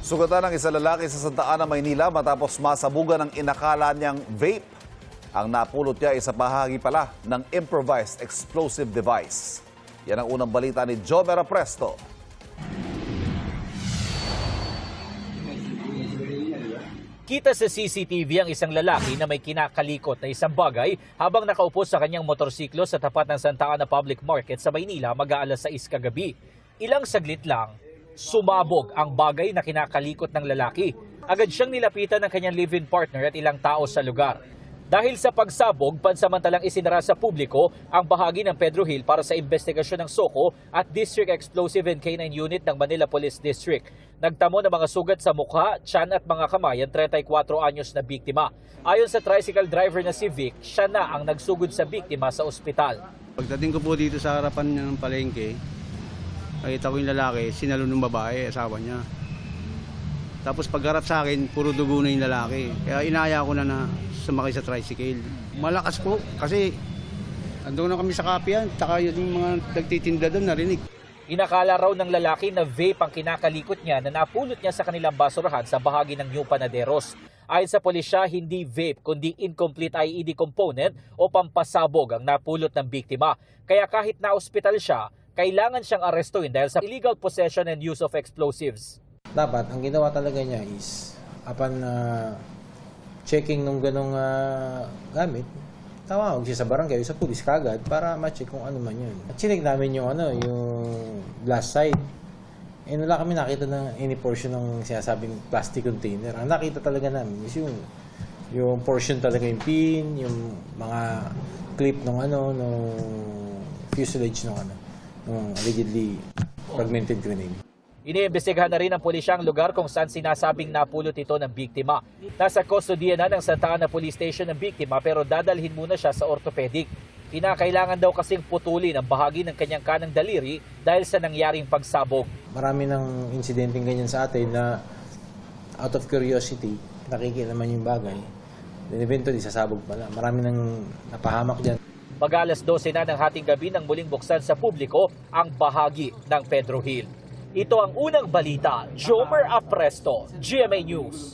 Sugatan ng isang lalaki sa Santa Ana, Maynila matapos masabugan ng inakala niyang vape. Ang napulot niya ay sa bahagi pala ng improvised explosive device. Yan ang unang balita ni Jomera Presto. Kita sa CCTV ang isang lalaki na may kinakalikot na isang bagay habang nakaupo sa kanyang motorsiklo sa tapat ng Santa Ana Public Market sa Maynila mag-aalas 6 kagabi. Ilang saglit lang, sumabog ang bagay na kinakalikot ng lalaki. Agad siyang nilapitan ng kanyang live-in partner at ilang tao sa lugar. Dahil sa pagsabog, pansamantalang isinara sa publiko ang bahagi ng Pedro Hill para sa investigasyon ng SOCO at District Explosive and K9 Unit ng Manila Police District. Nagtamo ng mga sugat sa mukha, tiyan at mga kamay ang 34 anyos na biktima. Ayon sa tricycle driver na si Vic, siya na ang nagsugod sa biktima sa ospital. Pagdating ko po dito sa harapan ng palengke, nakita ko yung lalaki, sinalo ng babae, asawa niya. Tapos pagharap sa akin, puro dugo na yung lalaki. Kaya inaya ko na sumakay sa tricycle. Malakas po kasi andun na kami sa kapihan, taka yung mga nagtitinda doon narinig. Inakala raw ng lalaki na vape ang kinakalikot niya na napulot niya sa kanilang basurahan sa bahagi ng New Panaderos. Ayon sa pulisya, hindi vape kundi incomplete IED component o pampasabog ang napulot ng biktima. Kaya kahit na-ospital siya, kailangan siyang arestuin dahil sa illegal possession and use of explosives. Dapat, ang ginawa talaga niya is, upon checking nung ganong gamit, tawag siya sa barangay, sa pulis kagad para ma-check kung ano man yun. At chinig namin yung, yung blast site. Wala kami nakita ng any portion ng sinasabing plastic container. Ang nakita talaga namin is yung portion talaga yung pin, yung mga clip ng nung fuselage ng allegedly fragmented grenade. Iniimbestigahan na rin ng pulisya ang lugar kung saan sinasabing napulot ito ng biktima. Nasa kustodiya na ng Santa Ana Police Station ng biktima pero dadalhin muna siya sa orthopedic. Kinakailangan daw kasing putulin ang bahagi ng kanyang kanang daliri dahil sa nangyaring pagsabog. Marami ng insidenteng ganyan sa atin na out of curiosity, nakikita naman yung bagay. Then eventually, sasabog pala. Marami nang napahamak dyan. Mag-alas 12 na ng hating gabi nang muling buksan sa publiko ang bahagi ng Pedro Hill. Ito ang unang balita, Jomer Apresto, GMA News.